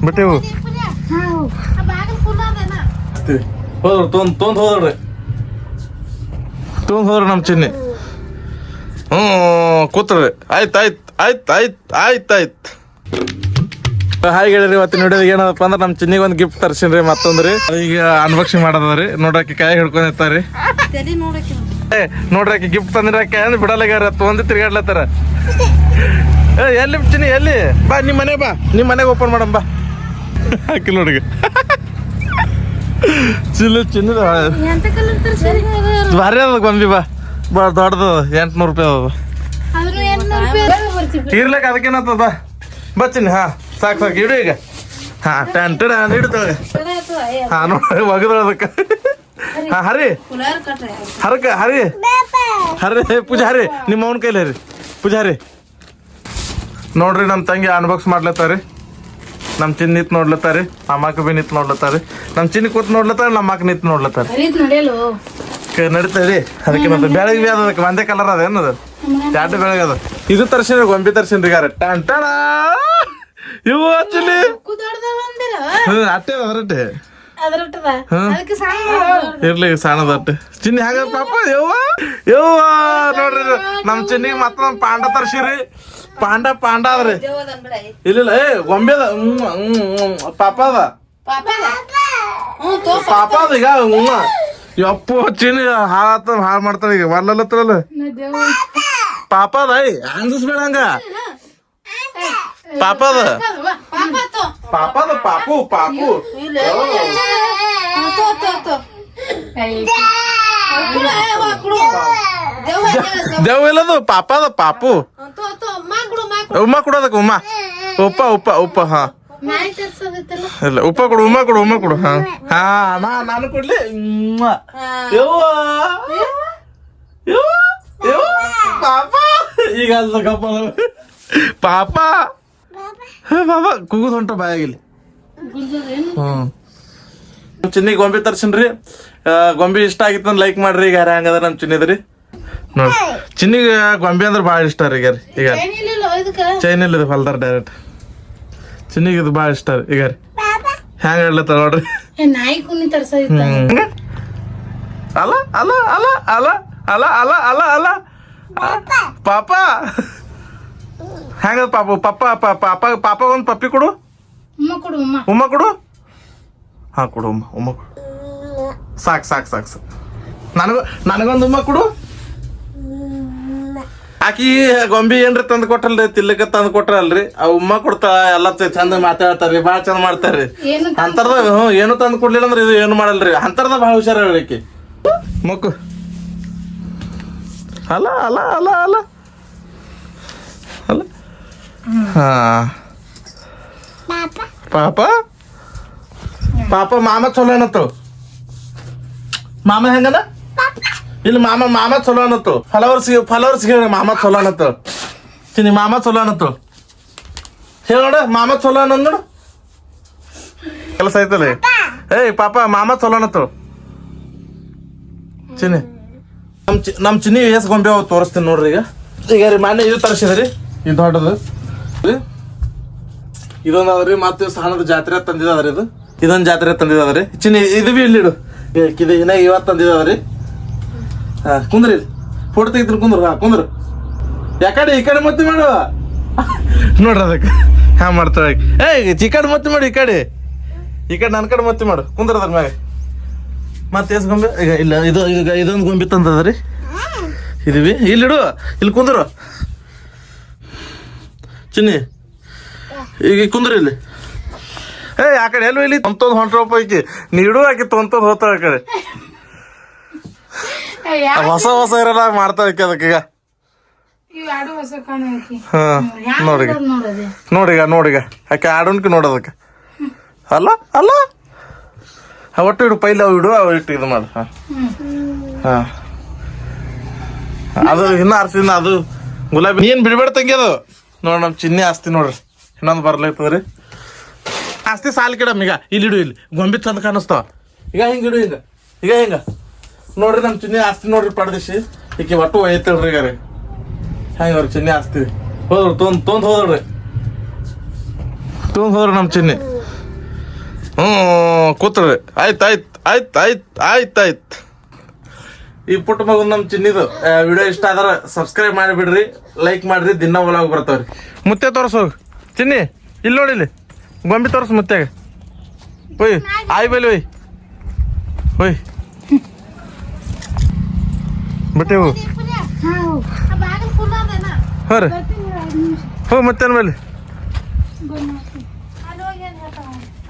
ಬಿಟ್ಟೆವು ಹೋದ್ರು ತೊಂದ್ ಹೋದ್ರಿ ನಮ್ಮ ಚಿನ್ನಿ. ಕೂತ್ರಿ. ಆಯ್ತು. ಹಾಯ್ ಗೆಳೆಯರಿ, ಇವತ್ತಿನ ವಿಡಿಯೋದಾಗ ಏನಪ್ಪ ಅಂದ್ರೆ ನಮ್ಮ ಚಿನ್ನಿಗೆ ಒಂದು ಗಿಫ್ಟ್ ತರ್ಸಿನ್ರಿ. ಮತ್ತೊಂದ್ರಿ ಈಗ ಅನ್ಬಾಕ್ಸಿಂಗ್ ಮಾಡೋದ್ರಿ. ನೋಡ್ರಾಕಿ ಕೈ ಹಿಡ್ಕೊಂಡಿರ್ತಾರಿ. ನೋಡ್ರಾಕಿ ಗಿಫ್ಟ್ ತಂದಿರಾಕಿ ಅಂದ್ರೆ ಬಿಡಲ್ಲಾಗ್ಯಾರ, ತೊಂದು ತಿರ್ಗಾಡ್ಲತ್ತಾರ. ಎಲ್ಲಿ ಚಿನ್ನಿ ಎಲ್ಲಿ? ಬಾ ನಿಮ್ಮ ಮನೆಗೆ ಓಪನ್ ಮಾಡಮ್ ಬಾ. ಹಾಕಿ ನೋಡಿಗ ಚಿನ್ನ ಭಾರಿ ಅದ ಗೊಂಬಿ. ಬಾ ದೊಡ್ಡದು 800 ರೂಪಾಯಿ ಅದ. ಇರ್ಲಕ್ಕ ಅದಕ್ಕೇನತ್ತದ ಬಾ ಚಿನ್ನಿ. ಸಾಕು ಇಡು ಈಗ. ಇಡ್ತಾಳೆ. ನೋಡಿ ಒಗದೊಳದಕ್ಕ. ಹರಿ ಪೂಜಾರಿ ನಿಮ್ಮ ಅವನ ಕೈಲಿ ಹರಿ ಪೂಜಾರಿ. ನೋಡ್ರಿ ನಮ್ಮ ತಂಗಿ ಅನ್ಬಾಕ್ಸ್ ಮಾಡ್ಲತ್ತಾರಿ. ನಮ್ಮ ಚಿನ್ನ ನಿಂತು ನೋಡ್ಲತ್ತಾರಿ. ಅಮ್ಮಕ್ಕ ಬಿ ನಿಂತು ನೋಡ್ಲತ್ತಾರಿ. ನಮ್ಮ ಚಿನ್ನ ಕೂತ್ ನೋಡ್ಲತ್ತಾರ. ನಮ್ಮ ಅಕ್ಕ ನಿಂತು ನೋಡ್ಲತ್ತಾರ. ನಡೀತರಿ. ಅದಕ್ಕೆ ಮತ್ತೆ ಬೆಳಗ್ಗೆ ಬಿ ಅದಕ್ಕೆ ಒಂದೇ ಕಲರ್ ಅದ ಏನದ ಎರಡು ಬೆಳಗ್ಗೆ ಅದ. ಇದು ತರ್ಸಿನ್ರಿ, ಗೊಂಬಿ ತರ್ಸಿನ್ರಿ. ಗಾರ ಟಂಟಣ ಇವು ಆಕ್ಚುಲಿ ಅಟ್ಟೆ ಅದರಟ್ಟೆ ಇರ್ಲಿ ಸಣ್ಣದ ಅಟ್ಟೆ. ಚಿನ್ನಿ ಹಾಗ ಪಾಪ ಯವ್ವ ನೋಡ್ರಿ ನಮ್ ಚಿನ್ನಿಗೆ ಮತ್ತೊಂದ್ ಪಾಂಡ ತರ್ಸಿರಿ. ಪಾಂಡ ಅದ್ರಿ. ಇಲ್ಲ ಗೊಂಬೆ ಅದ. ಪಾಪ ಅದ ಈಗ ಯಪ್ಪ ಚಿನ್ನಿ ಹಾಳು ಮಾಡ್ತಾಳ ಈಗ. ಬರ್ಲತ್ತಲ್ಲ ಪಾಪ ಅದ. ಅಂಜಿಸ್ಬೇಡ ಹಂಗ. ಪಾಪದ ಪಾಪು ದೇವ್ ಇಲ್ಲದು ಪಾಪದ ಪಾಪು. ಉಮ್ಮ ಕೊಡೋದಕ್ಕ ಉಪ್ಪ. ಹಾ ಇಲ್ಲ ಉಪ್ಪ ಕೊಡು. ಹಾ ನಾನು ಕೊಡ್ಲಿ. ಪಾಪ ಈಗ ಪಾಪ ಕೂಗುದ್ ಹೊಂಟ ಬಾಯಾಗಿಲ್ಲಿ. ಚಿನ್ನಿ ಗೊಂಬಿ ತರ್ಸಿನ್ರಿ. ಗೊಂಬಿ ಇಷ್ಟ ಆಗಿತ್ತು ಲೈಕ್ ಮಾಡ್ರಿ. ಈಗ ಹಂಗದ ನಮ್ ಚಿನ್ನಿದ್ರಿ ನೋಡಿ. ಚಿನ್ನಿಗೆ ಗೊಂಬಿ ಅಂದ್ರೆ ಭಾಳ ಇಷ್ಟ ರೀ. ಈಗ ಚೈನ್ ಇಲ್ಲ ಹೊಲ್ದಾರ ಡೈರೆಕ್ಟ್. ಚಿನ್ನಿಗೆ ಇದು ಭಾಳ ಇಷ್ಟ ರೀ. ಈಗ ಹೆಂಗ ಹೇಳ್ಲತ್ತ ನೋಡ್ರಿ. ಅಲ್ಲ ಪಾಪ ಹೆಂಗ ಪಾಪ ಒಂದ್ ಪಪ್ಪಿ ಕೊಡು. ಉಮ್ಮ ಕೊಡು. ಹಾ ಕೊಡು ಉಮ್ಮ ಕೊಡು. ಸಾಕು ನನಗೊಂದು ಉಮ್ಮ ಕೊಡು. ಆಕಿ ಗೊಂಬಿ ಏನ್ರಿ ತಂದು ಕೊಟ್ಟಲ್ರಿ, ತಿಲ್ಲಕ ತಂದು ಕೊಟ್ರಲ್ರಿ. ಆ ಉಮ್ಮ ಕೊಡ್ತಾ ಎಲ್ಲ ಚಂದ ಮಾತಾಡ್ತಾರ್ರಿ. ಭಾಳ ಚಂದ ಮಾಡ್ತಾರ್ರಿ. ಅಂತರ್ದಾಗ ಏನು ತಂದು ಕೊಡ್ಲಿಲ್ಲ ಅಂದ್ರೆ ಇದು ಏನು ಮಾಡಲ್ರಿ. ಅಂತರ್ದಾಗ ಭಾಳ ಹುಷಾರ ಹೇಳಿಕಿ ಮಕ್ಕು. ಅಲ್ಲ ಹಾ ಪಾಪ ಮಾಮ ಚಲೋ ಅನ್ನತ್ತು. ಮಾಮ ಹೆಂಗದ ಇಲ್ಲಿ ಮಾಮ ಚಲೋ ಅನ್ನತ್ತು. ಫಲವರ್ಸ್ ಹೇಳಿ ಮಾಮ ಚಲೋ ಅನ್ನತ್ತು. ಚಿನ್ನಿ ಮಾಮ ಚಲೋ ಅನ್ನತ್ತು ಹೇಳ ನೋಡ. ಮಾಮ ಚಲೋ ಅನ್ನೋದು ನೋಡು. ಕೆಲಸ ಐತಲ್ಲ. ಪಾಪ ಮಾಮ ಚಲೋ ಅನ್ನತ್ತು. ಚಿನ್ನಿ ನಮ್ ಚಿನ್ನಿ ಎಸ್ ಗೊಂಬೆ ತೋರಿಸ್ತೀನಿ ನೋಡ್ರಿ. ಈಗ ರೀ ಮೊನ್ನೆ ಇದು ತರಿಸಿದ್ರಿ. ಇದು ದೊಡ್ಡದು ಇದೊಂದು ಅದ್ರಿ. ಮತ್ತೆ ಸಣ್ಣದ ಜಾತ್ರೆ ತಂದಿದ್ರಿ. ಇದೊಂದು ಜಾತ್ರೆ ತಂದಿದ್ರಿ. ಚಿನ್ನಿ ಇದು ಬಿ ಇಲ್ಲಿ ಇಡು. ಇನ್ನ ಇವತ್ತು ತಂದಿದ್ರಿ. ಕುಂದ್ರಿ ಫೋಟೋ ತೆಗಿದ್ರು. ಕುಂದ್ರು ಯಾಕಡೆ ಈ ಕಡೆ ಮತ್ತಿ ಮಾಡು ನೋಡ್ರಿ. ಅದಕ್ಕೆ ಹ್ಯಾ ಮಾಡ್ತಾಳೆ. ಈ ಕಡೆ ಮತ್ತಿ ಮಾಡು. ಈ ಕಡೆ ನನ್ನ ಕಡೆ ಮತ್ತಿ ಮಾಡು. ಕುಂದ್ರ ಅದ್ರ ಮ್ಯಾಗ ಮತ್ತೆ ಎಸ್ ಗೊಂಬೆ. ಈಗ ಇಲ್ಲ ಈಗ ಇದೊಂದು ಗೊಂಬೆ ತಂದದ್ರಿ. ಇದೀವಿ ಇಲ್ಲಿಡು. ಇಲ್ಲಿ ಕುಂದ್ರು ಚಿನ್ನಿ. ಈಗ ಕುಂದ್ರಿ ಇಲ್ಲಿ. ಆ ಕಡೆ ಎಲ್ಲೂ ಇಲ್ಲಿ ತೊಂತೋದ್ ಹೊಂಟ್ರಪ್ಪ. ಈಕಿ ನೀಡು ಆಕಿ ತೊಂತೋದ್ ಹೋಗ್ತಾಳ ಆ ಕಡೆ. ಹೊಸ ಇರಲ್ಲ ಮಾಡ್ತಾಳ ಈಕಿ ಅದಕ್ಕೀಗ. ನೋಡಿಗ ಆಕೆ ಆಡೋನ್ಕಿ ನೋಡೋದಕ್ಕೆ. ಅಲ್ಲ ಒಟ್ಟು ಇಡು. ಪೈಲಿ ಅವು ಇಡು. ಅವು ಇಟ್ಟು ಇದು ಮಾಡು. ಅದು ಇನ್ನ ಆರ್ಸಿನ ಅದು ಗುಲಾಬಿ. ಏನ್ ಬಿಡ್ಬೇಡ ತಂಗಿ ಅದು. ನೋಡ್ ನಮ್ ಚಿನ್ನಿ ಆಸ್ತಿ ನೋಡ್ರಿ. ಇನ್ನೊಂದು ಬರ್ಲೈತದ್ರಿ ಆಸ್ತಿ. ಸಾಲ್ ಕಿಡಮ್ ಈಗ ಇಲ್ಲಿಡು. ಇಲ್ಲಿ ಗೊಂಬಿ ಚಂದ ಕಾಣಿಸ್ತಾವ. ಈಗ ಹಿಂಗಿಡು. ಹಿಂಗ ನೋಡ್ರಿ ನಮ್ ಚಿನ್ನಿ ಆಸ್ತಿ ನೋಡ್ರಿ. ಪಡ್ದಿಸಿ ಈಕಿ ಒಟ್ಟು ಒಯ್ತಳ್ರಿ. ಈಗ ರೀ ಹೆಂಗ್ರಿ ಚಿನ್ನಿ ಆಸ್ತಿ ಹೋದ್ರು ತೊಂದ್ ಹೋದ್ರಿ ನಮ್ ಚಿನ್ನಿ. ಕೂತ್ರಿ ಆಯ್ತು ಈ ಪುಟ್ಟ ಮಗು ನಮ್ ಚಿನ್ನಿದು ವಿಡಿಯೋ ಇಷ್ಟ ಆದ್ರ ಸಬ್ಸ್ಕ್ರೈಬ್ ಮಾಡಿಬಿಡ್ರಿ, ಲೈಕ್ ಮಾಡ್ರಿ, ದಿನ ಒಳಗೆ ಬರ್ತಾವ್ರಿ. ಮುತ್ತೆ ತೋರ್ಸು ಚಿನ್ನಿ, ಇಲ್ಲಿ ನೋಡಿ, ಇಲ್ಲಿ ಗೊಂಬಿ ತೋರ್ಸು ಮುತ್ಯಾಗ. ಒಯ್ ಆಯ್ ಬೈಲಿ ಒಯ್ ಬಿಟ್ಟೆವು ಹೋ ರೀ ಹೋ ಮತ್ತೇನು ಮೇಲೆ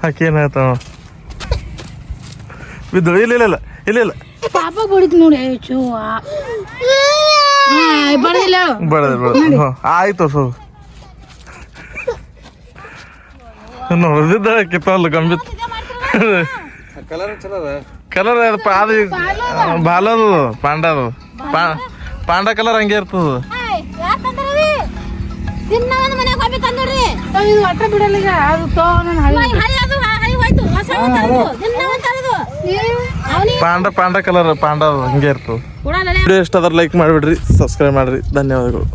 ಹಾಕಿ ಏನು ಹೇಳ್ತಾವ ಬಿದ್ದು. ಇಲ್ಲ ಪಾಪ ಬಡಿತು ನೋಡಿ. ಬಡದ ಆಯ್ತು ಸೊ ನೋಡಿದ್ದ ಕಿತ್ತಲ್ಲ ಗಂಬಿತ್ ಕಲರ್ ಅದು ಬಾಲದು ಪಾಂಡದು ಪಾಂಡ ಕಲರ್ ಹಂಗೆ ಇರ್ತದ. ಒಟ್ಟ ಬಿಡಲ್ಲ ಈಗ ಅದು ಪಾಂಡ ಕಲರ್ ಪಾಂಡ ಹಂಗೆ ಇರ್ತದ. ವಿಡಿಯೋ ಇಷ್ಟ ಅದ್ರ ಲೈಕ್ ಮಾಡಿಬಿಡ್ರಿ, ಸಬ್ಸ್ಕ್ರೈಬ್ ಮಾಡ್ರಿ. ಧನ್ಯವಾದಗಳು.